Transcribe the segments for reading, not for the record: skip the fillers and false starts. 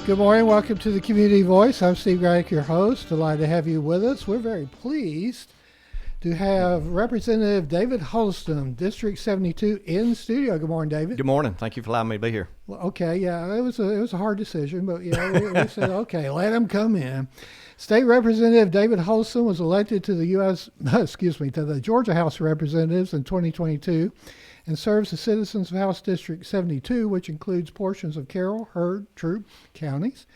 Good morning. Welcome to the Community Voice. I'm Steve Graddick, your host. Delighted to have you with us. We're very pleased to have Representative David Huddleston, District 72, in studio. Good morning, David. Good morning. Thank you for allowing me to be here. Well, okay, yeah, it was a hard decision, but yeah, we said, okay, let him come in. State Representative David Huddleston was elected to the to the Georgia House of Representatives in 2022 and serves the citizens of House District 72, which includes portions of Carroll, Heard, Troup counties.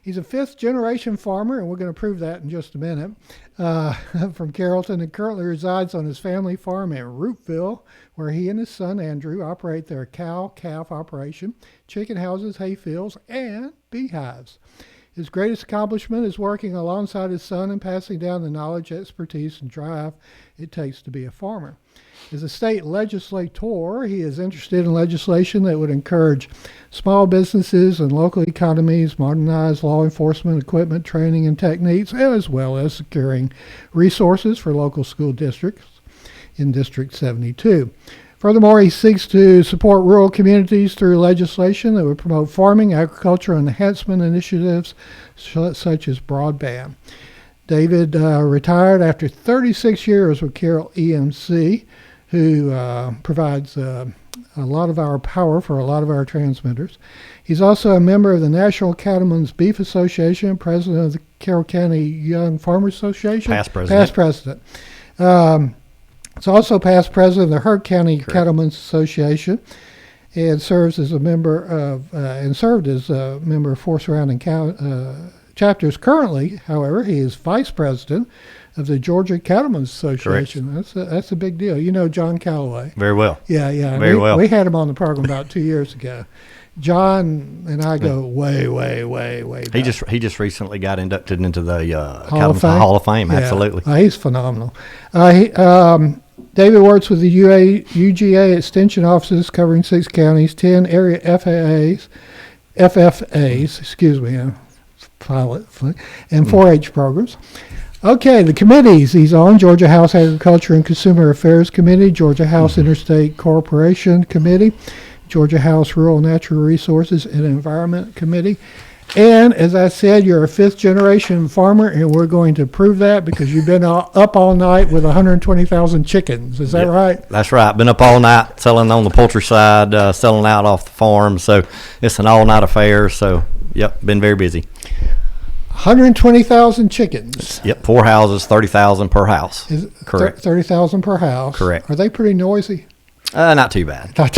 He's a fifth-generation farmer, and we're going to prove that in just a minute, from Carrollton, and currently resides on his family farm in Roopville, where he and his son Andrew operate their cow-calf operation, chicken houses, hay fields, and beehives. His greatest accomplishment is working alongside his son and passing down the knowledge, expertise, and drive it takes to be a farmer. As a state legislator, he is interested in legislation that would encourage small businesses and local economies, modernize law enforcement equipment, training, and techniques, as well as securing resources for local school districts in District 72. Furthermore, he seeks to support rural communities through legislation that would promote farming, agriculture, and enhancement initiatives such as broadband. David retired after 36 years with Carroll EMC, who provides a lot of our power for a lot of our transmitters. He's also a member of the National Cattlemen's Beef Association, president of the Carroll County Young Farmers Association. Past president. He's also past president of the Heard County Correct. Cattlemen's Association, and served as a member of four surrounding chapters. Currently, however, he is vice president of the Georgia Cattlemen's Association. That's a big deal. You know John Calloway. Very well. Yeah. Very well. We had him on the program about 2 years ago. John and I go way back. He just recently got inducted into the Hall of Fame. Yeah. Absolutely. He's phenomenal. David works with the UGA extension offices covering 6 counties, 10 area FFAs, and 4-H programs. Okay, the committees he's on: Georgia House Agriculture and Consumer Affairs Committee, Georgia House Interstate Corporation Committee, Georgia House Rural Natural Resources and Environment Committee. And as I said, you're a fifth-generation farmer, and we're going to prove that because you've been up all night with 120,000 chickens. Is that right? That's right. Been up all night selling on the poultry side, selling out off the farm. So it's an all-night affair. So, yep, been very busy. 120,000 chickens. Yep, 4 houses, 30,000 per house. Correct. 30,000 per house. Correct. Are they pretty noisy? Not too bad. Not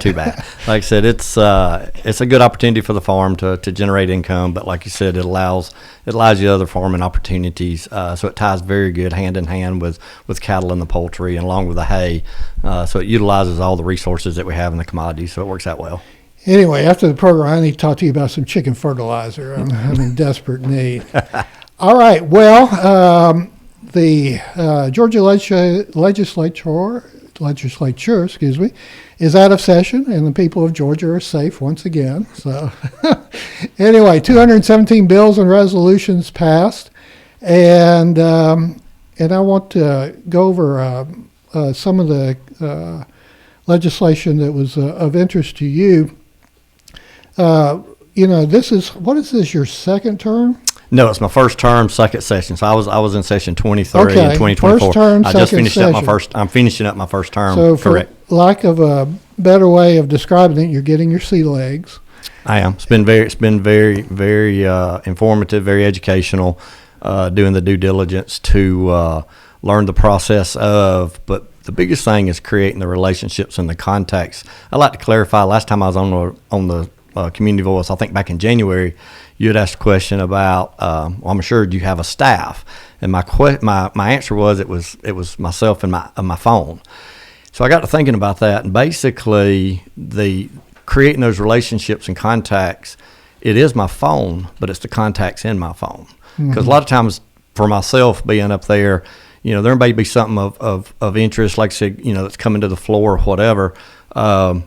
too bad. Like I said, it's a good opportunity for the farm to generate income, but like you said, it allows you other farming opportunities. So it ties very good hand in hand with cattle and the poultry, and along with the hay. So it utilizes all the resources that we have in the commodities. So it works out well. Anyway, after the program, I need to talk to you about some chicken fertilizer. I'm in desperate need. All right. Well, the Georgia legislature, is out of session, and the people of Georgia are safe once again. So anyway, 217 bills and resolutions passed, and I want to go over some of the legislation that was of interest to you. What is this, your second term? No, it's my first term, second session. So I was in session 23 okay. and 2024. First term, I just finished session. I'm finishing up my first term. So correct. For lack of a better way of describing it, you're getting your sea legs. I am. It's been very, very informative, very educational, doing the due diligence to learn the process of, but the biggest thing is creating the relationships and the contacts. I'd like to clarify, last time I was on the Community Voice, I think back in January, you had asked a question about, I'm sure you have a staff, and my answer was it was myself and my phone. So I got to thinking about that, and basically the creating those relationships and contacts, it is my phone, but it's the contacts in my phone. Because a lot of times for myself being up there, there may be something of interest, like I said, that's coming to the floor or whatever. And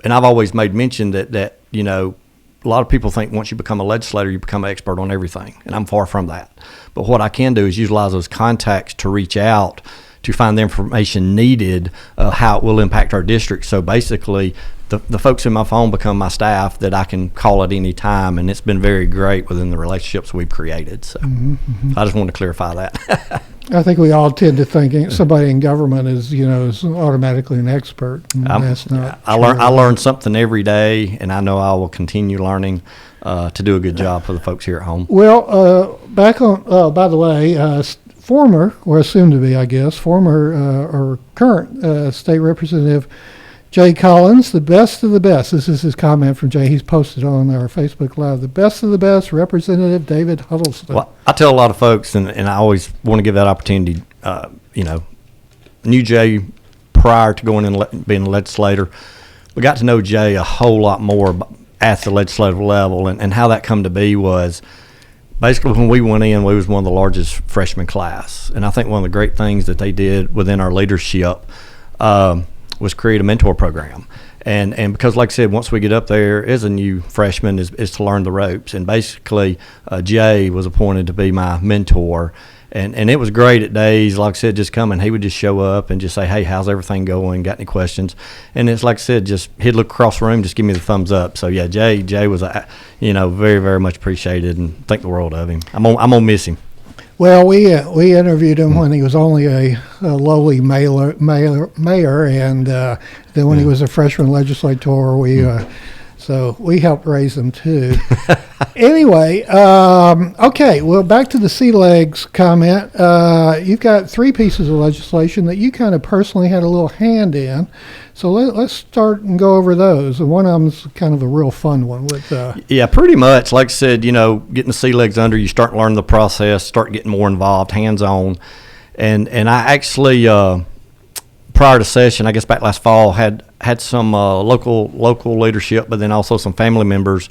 I've always made mention that a lot of people think once you become a legislator, you become an expert on everything, and I'm far from that. But what I can do is utilize those contacts to reach out to find the information needed, how it will impact our district. So basically, the folks in my phone become my staff that I can call at any time, and it's been very great within the relationships we've created. So I just want to clarify that. I think we all tend to think somebody in government is automatically an expert. And that's not I learn something every day, and I know I will continue learning to do a good job for the folks here at home. Well, back on, by the way, former, or soon to be, I guess, former or current state representative Jay Collins, the best of the best. This is his comment from Jay. He's posted on our Facebook Live. The best of the best, Representative David Huddleston. Well, I tell a lot of folks, and I always want to give that opportunity, knew Jay prior to going and being a legislator. We got to know Jay a whole lot more at the legislative level, and how that come to be was basically when we went in, we was one of the largest freshman class. And I think one of the great things that they did within our leadership was create a mentor program. And because, like I said, once we get up there as a new freshman is to learn the ropes. And basically, Jay was appointed to be my mentor. And it was great at days, like I said, just coming. He would just show up and just say, hey, how's everything going? Got any questions? And it's like I said, he'd look across the room, just give me the thumbs up. So, yeah, Jay was, very, very much appreciated, and think the world of him. I'm gonna miss him. Well, we interviewed him when he was only a lowly mayor, and then when he was a freshman legislator, so we helped raise him too. Anyway, okay, well, back to the sea legs comment. You've got 3 pieces of legislation that you kind of personally had a little hand in. So let's start and go over those. And one of them's kind of a real fun one. Yeah, pretty much. Like I said, getting the sea legs under, you start to learn the process, start getting more involved, hands-on. And I actually, prior to session, I guess back last fall, had some local leadership, but then also some family members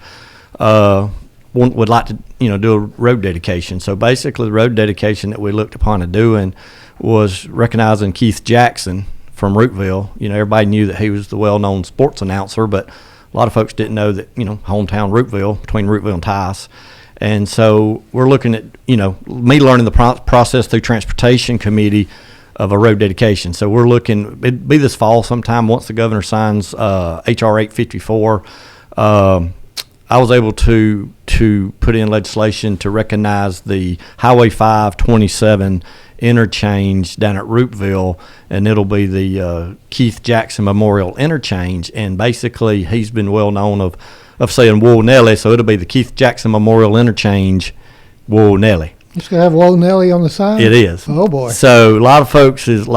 would like to do a road dedication. So basically, the road dedication that we looked upon at doing was recognizing Keith Jackson from Rooteville. Everybody knew that he was the well-known sports announcer, but a lot of folks didn't know that, hometown Rooteville, between Rooteville and Tice. And so we're looking at, me learning the process through Transportation Committee of a road dedication. So we're looking, it'd be this fall sometime once the governor signs H.R. 854. I was able to put in legislation to recognize the Highway 527 interchange down at Rooteville, and it'll be the Keith Jackson Memorial Interchange. And basically, he's been well known of saying Whoa Nelly, so it'll be the Keith Jackson Memorial Interchange, Whoa Nelly. It's gonna have Whoa Nelly on the side. It is. Oh boy. So a lot of folks is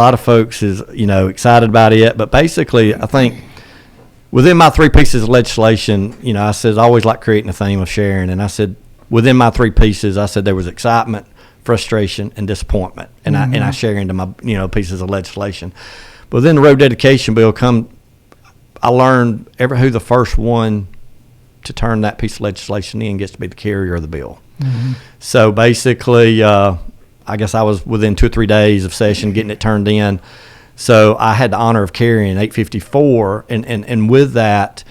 excited about it, but basically, I think within my 3 pieces of legislation, I said I always like creating a theme of sharing, and I said within my 3 pieces, I said there was excitement, frustration, and disappointment, and I share into my pieces of legislation. But then the road dedication bill I learned who the first one to turn that piece of legislation in gets to be the carrier of the bill. So basically, I guess I was within 2 or 3 days of session getting it turned in. So I had the honor of carrying 854, and with that,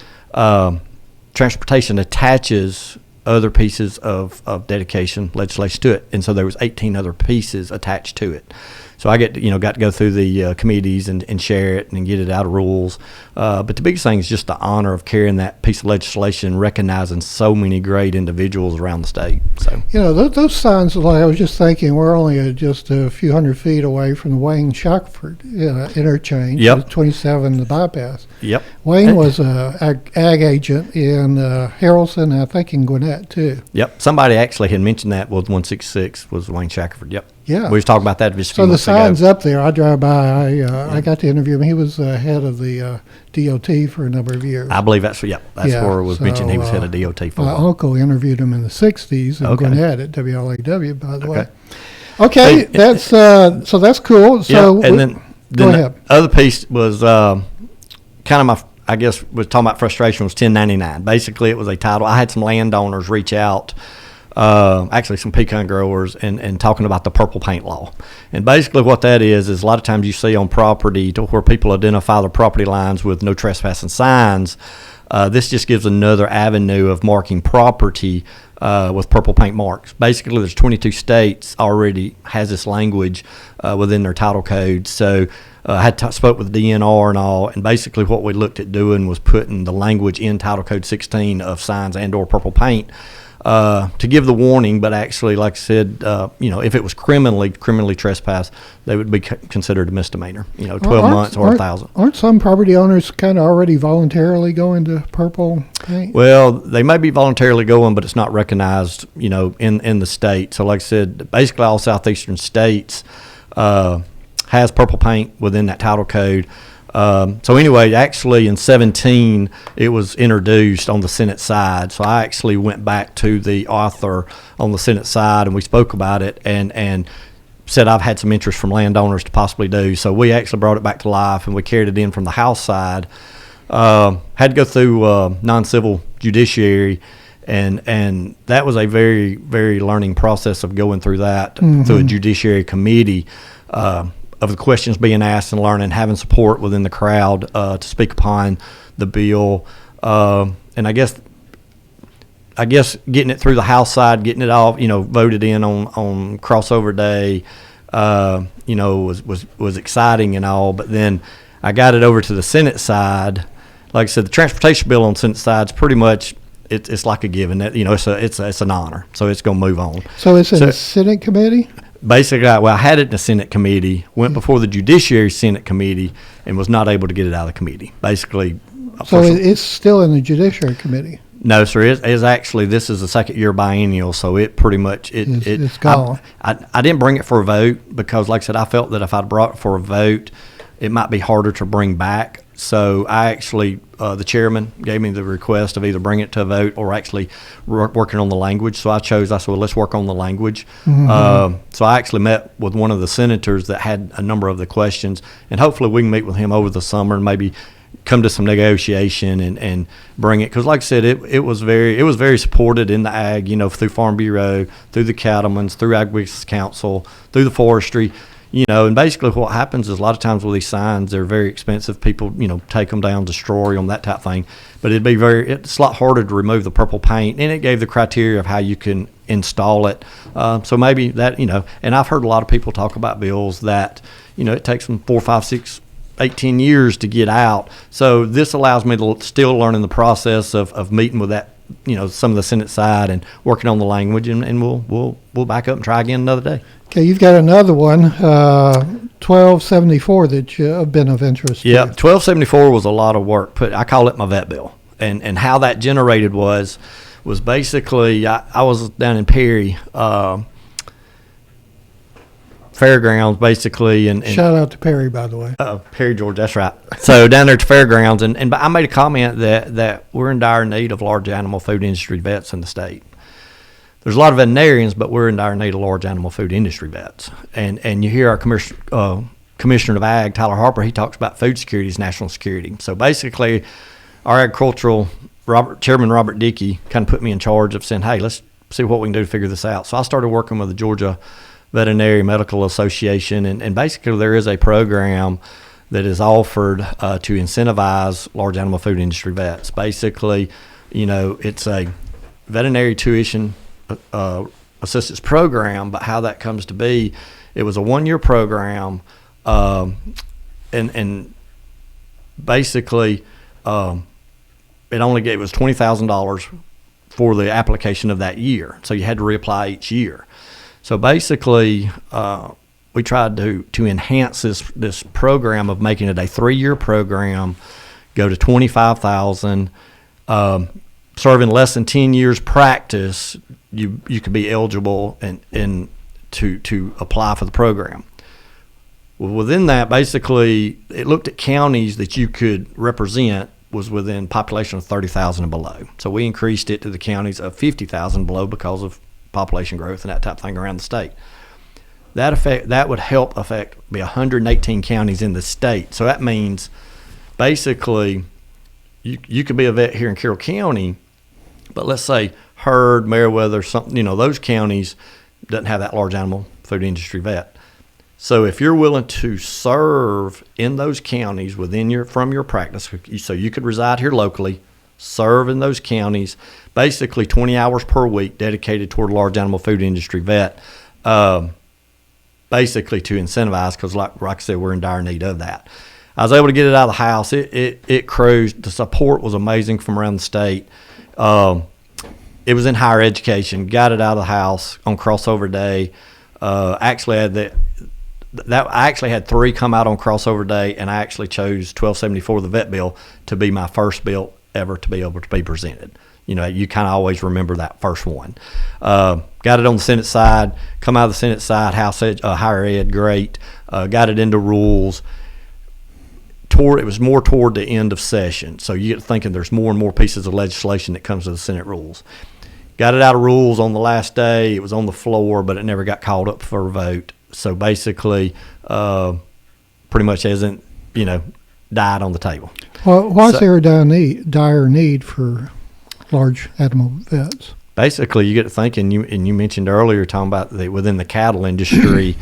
transportation attaches other pieces of dedication legislation to it, and so there was 18 other pieces attached to it. So I got to go through the committees and share it and get it out of rules. But the biggest thing is just the honor of carrying that piece of legislation, recognizing so many great individuals around the state. So those signs, like I was just thinking, we're only just a few hundred feet away from the Wayne Shackford interchange. Yep. 27, the bypass. Yep. Wayne was a ag agent in Harrelson, and I think in Gwinnett too. Yep. Somebody actually had mentioned that was 166 was Wayne Shackford. Yep. Yeah. We was talking about that just a few So the months ago. sign's up there. I drive by. I got to interview him. He was head of the DOT for a number of years. I believe that's where it was mentioned he was head of DOT for a my while. uncle interviewed him in the 60s in Okay. Gwinnett at WLAW, by the way. Okay. Okay, Hey, that's so that's cool. So and then go ahead. The other piece was kind of was talking about frustration was 1099. Basically, it was a title. I had some landowners reach out, actually some pecan growers, and talking about the purple paint law. And basically what that is a lot of times you see on property to where people identify their property lines with no trespassing signs. This just gives another avenue of marking property with purple paint marks. Basically, there's 22 states already has this language within their title code. So I spoke with DNR and all, and basically what we looked at doing was putting the language in Title Code 16 of signs and or purple paint to give the warning, but actually, like I said, if it was criminally trespass, they would be considered a misdemeanor. 12 months or 1,000. Aren't some property owners kind of already voluntarily going to purple paint? Well, they may be voluntarily going, but it's not recognized, in the state. So, like I said, basically all southeastern states has purple paint within that title code. So anyway, actually in 2017, it was introduced on the Senate side. So I actually went back to the author on the Senate side, and we spoke about it and said I've had some interest from landowners to possibly do. So we actually brought it back to life, and we carried it in from the House side. Had to go through non-civil judiciary, and that was a very, very learning process of going through that through a judiciary committee. Of the questions being asked and learning, having support within the crowd to speak upon the bill, and I guess getting it through the House side, getting it all voted in on crossover day, was exciting and all. But then I got it over to the Senate side. Like I said, the transportation bill on the Senate side is pretty much it's like a given. It's an honor, so it's going to move on. So it's in the Senate committee. Basically, I had it in the Senate committee, went before the Judiciary Senate committee, and was not able to get it out of the committee. Basically, so it's still in the Judiciary committee. No, sir. It's actually, this is the second year biennial, so it pretty much it's gone. I didn't bring it for a vote because, like I said, I felt that if I'd brought it for a vote, it might be harder to bring back. So I actually, the chairman gave me the request of either bringing it to a vote or actually working on the language. So I said, well, let's work on the language. So I actually met with one of the senators that had a number of the questions, and hopefully we can meet with him over the summer and maybe come to some negotiation and bring it. Because like I said, it was very supported in the ag, through Farm Bureau, through the cattlemen's, through Ag Business Council, through the forestry. And basically what happens is a lot of times with these signs, they're very expensive. People, take them down, destroy them, that type of thing. But it's a lot harder to remove the purple paint, and it gave the criteria of how you can install it. So maybe that, and I've heard a lot of people talk about bills that, it takes them 4, 5, 6, 18 years to get out. So this allows me to still learn in the process of meeting with that, some of the Senate side and working on the language, and we'll back up and try again another day. Okay, you've got another one, 1274, that have been of interest. Yeah, 1274 was a lot of work. I call it my vet bill, and how that generated was basically I was down in Perry. Fairgrounds, basically, and shout out to Perry, by the way. Perry, Georgia, that's right. So down there at the fairgrounds, and I made a comment that we're in dire need of large animal food industry vets in the state. There's a lot of veterinarians, but we're in dire need of large animal food industry vets. And you hear our Commissioner of Ag, Tyler Harper, he talks about food security as national security. So basically, our agricultural Chairman Robert Dickey kind of put me in charge of saying, hey, let's see what we can do to figure this out. So I started working with the Georgia Veterinary Medical Association, and basically there is a program that is offered to incentivize large animal food industry vets. Basically, it's a veterinary tuition assistance program, but how that comes to be, it was a 1-year program, and basically it was $20,000 for the application of that year, so you had to reapply each year. So basically, we tried to enhance this program of making it a 3-year program, go to $25,000, serving less than 10 years practice, you could be eligible and to apply for the program. Well, within that, basically, it looked at counties that you could represent was within population of 30,000 and below. So we increased it to the counties of 50,000 below because of population growth and that type of thing around the state. That would help affect 118 counties in the state. So that means basically you could be a vet here in Carroll County, but let's say Heard, Meriwether, something, those counties doesn't have that large animal food industry vet. So if you're willing to serve in those counties from your practice, so you could reside here locally, serve in those counties, basically 20 hours per week dedicated toward large animal food industry vet, basically to incentivize, because like I said, we're in dire need of that. I was able to get it out of the house. It cruised. The support was amazing from around the state. It was in higher education. Got it out of the house on crossover day. Actually had I actually had 3 come out on crossover day, and I actually chose 1274, the vet bill, to be my first bill ever to be able to be presented. You know, you kind of always remember that first one. Got it on the Senate side. Come out of the Senate side, higher ed, great. Got it into rules. It was more toward the end of session, so you get thinking there's more and more pieces of legislation that comes to the Senate rules. Got it out of rules on the last day. It was on the floor, but it never got called up for a vote. So basically, pretty much hasn't, died on the table. Well, why is there a dire need for large animal vets? Basically, you get to thinking, you mentioned earlier, talking about within the cattle industry,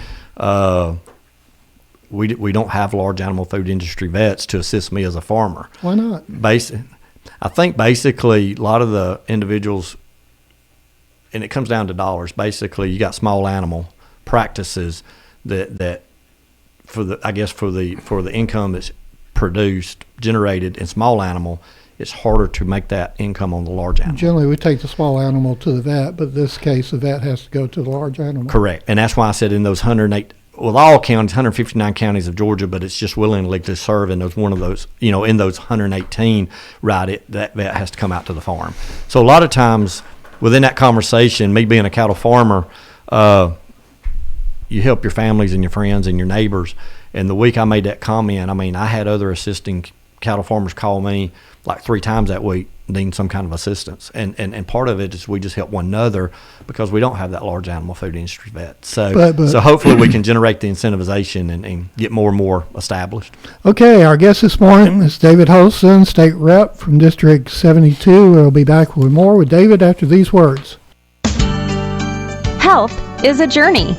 we don't have large animal food industry vets to assist me as a farmer. Why not? I think basically a lot of the individuals, and it comes down to dollars. Basically, you got small animal practices that for the income that's generated in small animal, it's harder to make that income on the large animal. Generally, we take the small animal to the vet, but in this case, the vet has to go to the large animal. Correct, and that's why I said in those 108. Well, all counties, 159 counties of Georgia, but it's just willingly to serve in those in those 118, right, that vet has to come out to the farm. So a lot of times within that conversation, me being a cattle farmer, you help your families and your friends and your neighbors. And the week I made that comment, I had other assisting cattle farmers call me like 3 times that week needing some kind of assistance. And part of it is we just help one another because we don't have that large animal food industry vet. So so hopefully we can generate the incentivization and get more and more established. Okay, our guest this morning is David Huddleston, State Rep from District 72. We'll be back with more with David after these words. Health is a journey.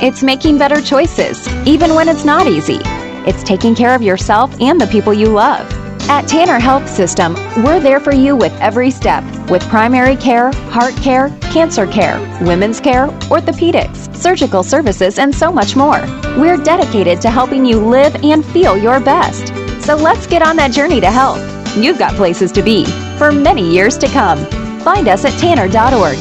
It's making better choices, even when it's not easy. It's taking care of yourself and the people you love. At Tanner Health System, we're there for you with every step, with primary care, heart care, cancer care, women's care, orthopedics, surgical services, and so much more. We're dedicated to helping you live and feel your best. So let's get on that journey to health. You've got places to be for many years to come. Find us at tanner.org.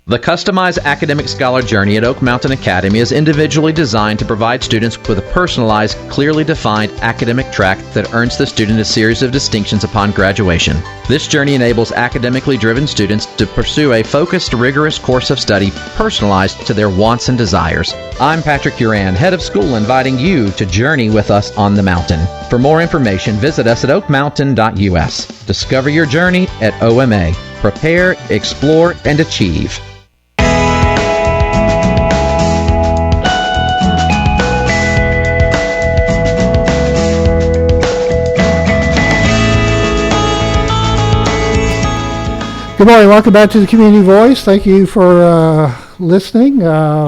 The customized academic scholar journey at Oak Mountain Academy is individually designed to provide students with a personalized, clearly defined academic track that earns the student a series of distinctions upon graduation. This journey enables academically driven students to pursue a focused, rigorous course of study personalized to their wants and desires. I'm Patrick Uran, head of school, inviting you to journey with us on the mountain. For more information, visit us at oakmountain.us. Discover your journey at OMA. Prepare, explore, and achieve. Good morning. Welcome back to the Community Voice. Thank you for listening.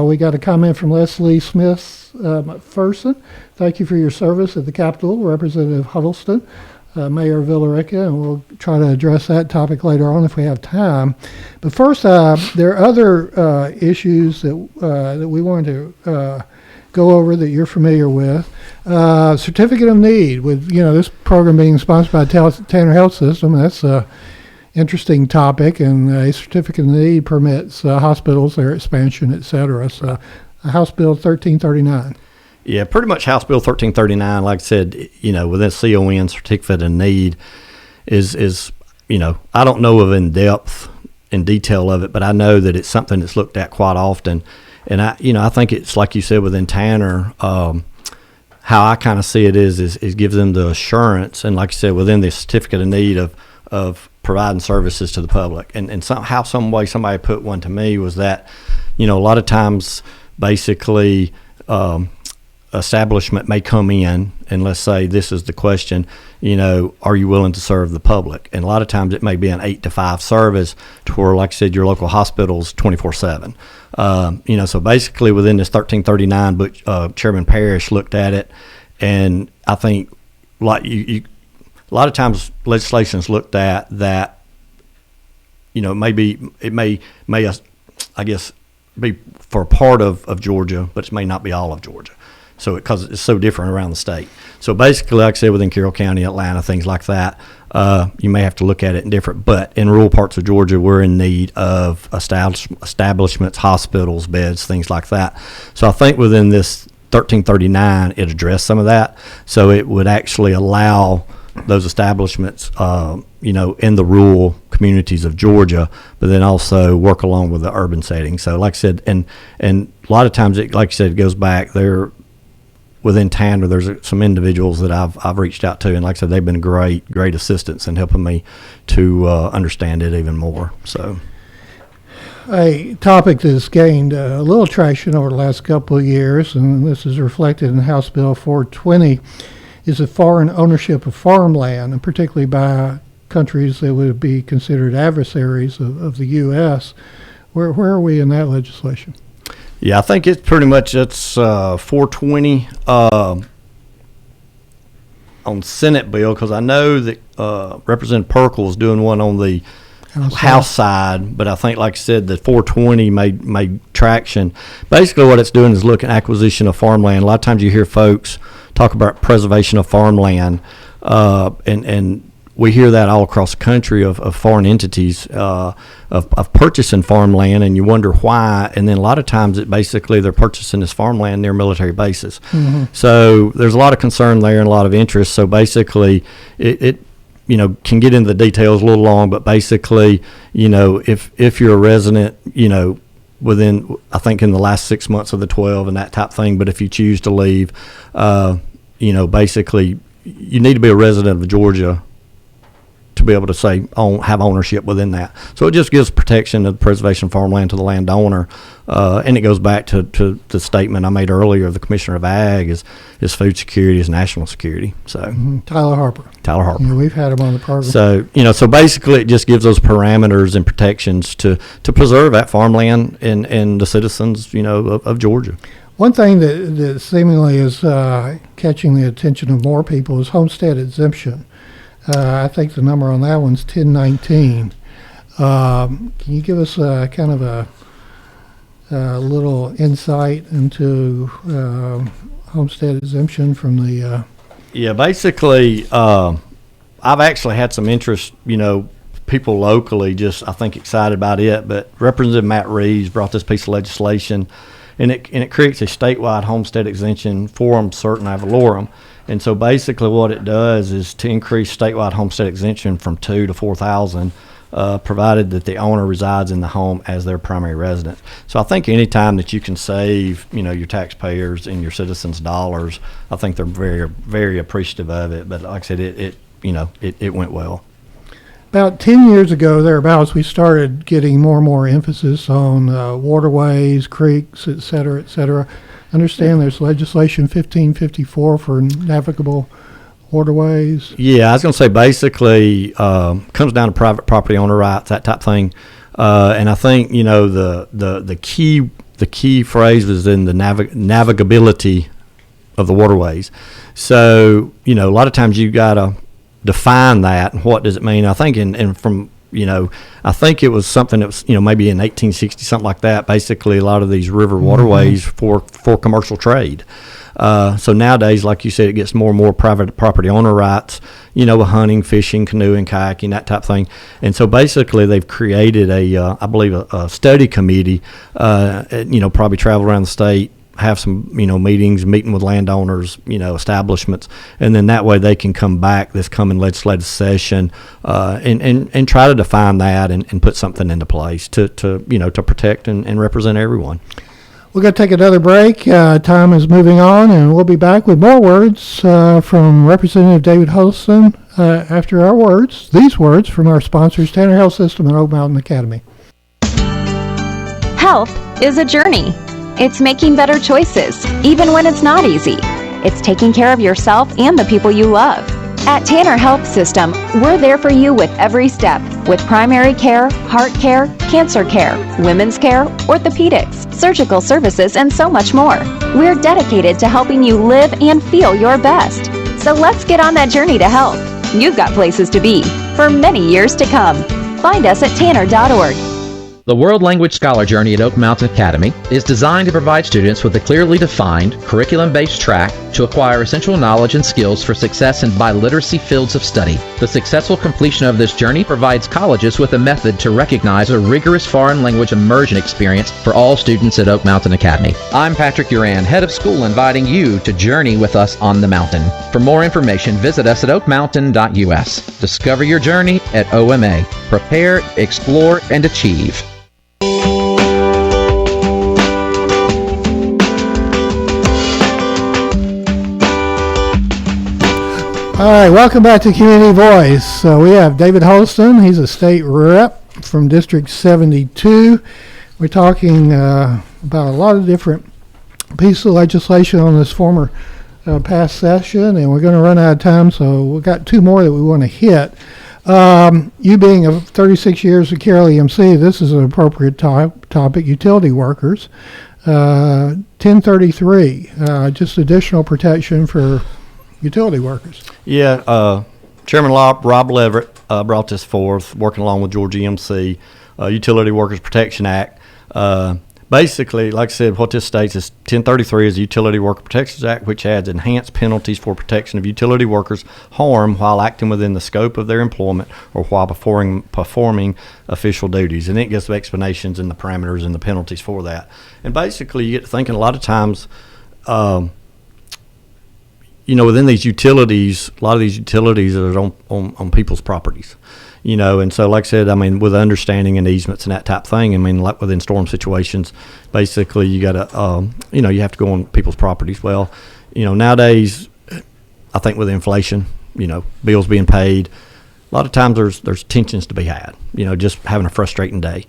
We got a comment from Leslie Smith McPherson. Thank you for your service at the Capitol, Representative Huddleston, Mayor Villarica, and we'll try to address that topic later on if we have time. But first, there are other issues that we wanted to go over that you're familiar with. Certificate of Need, with this program being sponsored by Tanner Health System. That's interesting topic, and a certificate of need permits hospitals, their expansion, etc. So, House Bill 1339. Yeah, pretty much House Bill 1339. Like I said, within CON, certificate of need is I don't know of in detail of it, but I know that it's something that's looked at quite often, and I think it's like you said within Tanner. How I kind of see it is gives them the assurance, and like you said, within the certificate of need of providing services to the public. And some way somebody put one to me was that, a lot of times basically establishment may come in and let's say this is the question, are you willing to serve the public? And a lot of times it may be an 8 to 5 service to where, like I said, your local hospital's 24/7. So basically within this 1339, but Chairman Parrish looked at it, and I think like a lot of times legislation's looked at that, it may, I guess, be for a part of Georgia, but it may not be all of Georgia. So because it's so different around the state. So basically, like I said, within Carroll County, Atlanta, things like that, you may have to look at it in different. But in rural parts of Georgia, we're in need of establishments, hospitals, beds, things like that. So I think within this 1339, it addressed some of that. So it would actually allow those establishments, in the rural communities of Georgia, but then also work along with the urban setting. So like I said, and a lot of times, it goes back there. Within Tanner, there's some individuals that I've reached out to, and like I said, they've been great assistance in helping me to understand it even more. So, a topic that's gained a little traction over the last couple of years, and this is reflected in House Bill 420, is the foreign ownership of farmland, and particularly by countries that would be considered adversaries of the U.S. Where are we in that legislation? Yeah, I think it's 420 on Senate bill, because I know that Representative Perkle is doing one on the House side, but I think, like I said, the 420 made traction. Basically, what it's doing is looking at acquisition of farmland. A lot of times you hear folks talk about preservation of farmland, and we hear that all across the country of foreign entities of purchasing farmland, and you wonder why. And then a lot of times they're purchasing this farmland near military bases. Mm-hmm. So there's a lot of concern there and a lot of interest. So basically it can get into the details a little long, but basically, if you're a resident, within, I think, in the last 6 months of the 12 and that type thing, but if you choose to leave, basically you need to be a resident of Georgia to be able to say have ownership within that. So it just gives protection of the preservation of farmland to the landowner, and it goes back to the statement I made earlier of the Commissioner of Ag is food security is national security. So Tyler Harper. Yeah, we've had him on the program. So so basically it just gives those parameters and protections to preserve that farmland and the citizens of Georgia. One thing that seemingly is catching the attention of more people is homestead exemption. I think the number on that one's 1019. Can you give us kind of a little insight into homestead exemption from the? Yeah, basically, I've actually had some interest. People locally just I think excited about it. But Representative Matt Reeves brought this piece of legislation, and it creates a statewide homestead exemption forum certain ad valorem. And so basically what it does is to increase statewide homestead exemption from 2 to 4,000, provided that the owner resides in the home as their primary residence. So I think any time that you can save, your taxpayers and your citizens dollars, I think they're very, very appreciative of it. But like I said, it went well. About 10 years ago, thereabouts, we started getting more and more emphasis on waterways, creeks, et cetera, et cetera. Understand there's legislation 1554 for navigable waterways. Yeah, I was going to say basically comes down to private property owner rights, that type of thing. And I think the key phrase was in the navigability of the waterways. So a lot of times you got to define that and what does it mean. I think I think it was something that was, maybe in 1860, something like that. Basically, a lot of these river waterways for commercial trade. So nowadays, like you said, it gets more and more private property owner rights, with hunting, fishing, canoeing, kayaking, that type of thing. And so basically they've created I believe a study committee, probably travel around the state, have some, meeting with landowners, establishments, and then that way they can come back this coming legislative session and try to define that and put something into place to protect and represent everyone. We're going to take another break. Time is moving on, and we'll be back with more words from Representative David Huddleston after these words from our sponsors, Tanner Health System and Oak Mountain Academy. Health is a journey. It's making better choices, even when it's not easy. It's taking care of yourself and the people you love. At Tanner Health System, we're there for you with every step, with primary care, heart care, cancer care, women's care, orthopedics, surgical services, and so much more. We're dedicated to helping you live and feel your best. So let's get on that journey to health. you've got places to be for many years to come. Find us at tanner.org. The World Language Scholar Journey at Oak Mountain Academy is designed to provide students with a clearly defined, curriculum-based track to acquire essential knowledge and skills for success in biliteracy fields of study. The successful completion of this journey provides colleges with a method to recognize a rigorous foreign language immersion experience for all students at Oak Mountain Academy. I'm Patrick Uran, head of school, inviting you to journey with us on the mountain. For more information, visit us at oakmountain.us. Discover your journey at OMA. Prepare, explore, and achieve. All right, welcome back to Community Voice. So we have David Huddleston. He's a state rep from District 72. We're talking about a lot of different pieces of legislation on this former past session, and we're going to run out of time, so we've got two more that we want to hit. You being a 36 years with Carroll EMC, this is an appropriate topic, utility workers. 1033, just additional protection for utility workers. Yeah, Chairman Rob Leverett brought this forth, working along with Georgia EMC, Utility Workers Protection Act. Basically, like I said, what this states is 1033 is the Utility Worker Protections Act, which adds enhanced penalties for protection of utility workers' harm while acting within the scope of their employment or while performing official duties. And it gives explanations and the parameters and the penalties for that. And basically, you get to thinking a lot of times, within these utilities, a lot of these utilities are on people's properties. And so, like I said, with understanding and easements and that type of thing, like within storm situations, basically you got to, you have to go on people's properties. Well, nowadays, I think with inflation, bills being paid, a lot of times there's tensions to be had, just having a frustrating day.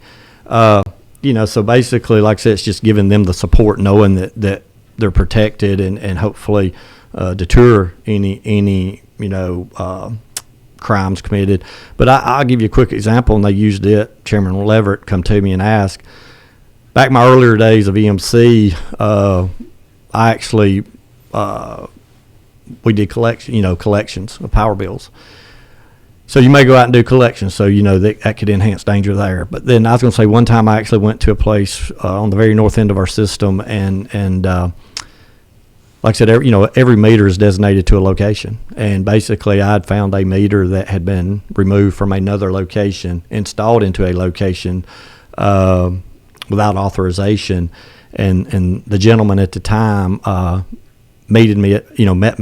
So basically, like I said, it's just giving them the support, knowing that they're protected and hopefully deter any crimes committed. But I'll give you a quick example, and they used it. Chairman Leverett come to me and asked, back in my earlier days of EMC, I actually we did collections of power bills. So you may go out and do collections, so that could enhance danger there. But then I was going to say, one time I actually went to a place on the very north end of our system, and like I said, every meter is designated to a location. And basically, I had found a meter that had been removed from another location, installed into a location without authorization. And the gentleman at the time met me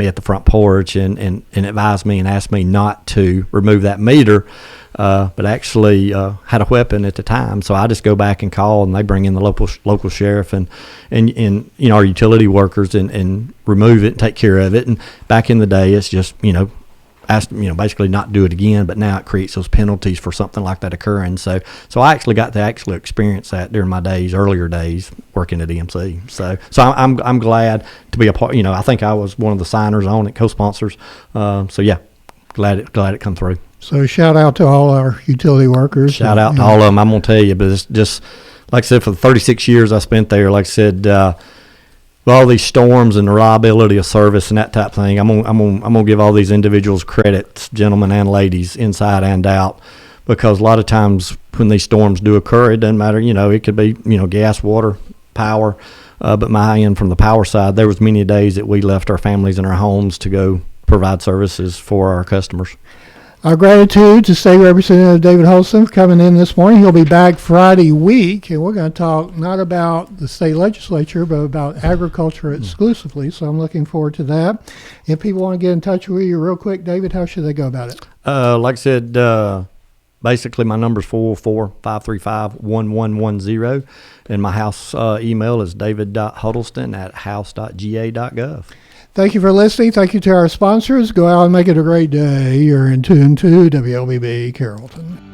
at the front porch and advised me and asked me not to remove that meter, but actually had a weapon at the time. So I just go back and call, and they bring in the local sheriff and our utility workers and remove it and take care of it. And back in the day, it's just basically not do it again. But now it creates those penalties for something like that occurring. So I actually got to experience that during my earlier days working at EMC. So I'm glad to be a part. I think I was one of the signers on it, co-sponsors. So yeah, glad it come through. So shout out to all our utility workers. Shout out to all of them. I'm gonna tell you, but it's just like I said, for the 36 years I spent there. Like I said, with all these storms and the reliability of service and that type of thing, I'm gonna give all these individuals credit, gentlemen and ladies, inside and out, because a lot of times when these storms do occur, it doesn't matter. It could be gas, water, power. But my end from the power side, there was many days that we left our families and our homes to go provide services for our customers. Our gratitude to State Representative David Huddleston for coming in this morning. He'll be back Friday week, and we're going to talk not about the state legislature, but about agriculture exclusively. So I'm looking forward to that. If people want to get in touch with you real quick, David, how should they go about it? Like I said, basically my number is 404-535-1110, and my house email is david.huddleston@house.ga.gov. Thank you for listening. Thank you to our sponsors. Go out and make it a great day. You're in tune to WLBB Carrollton.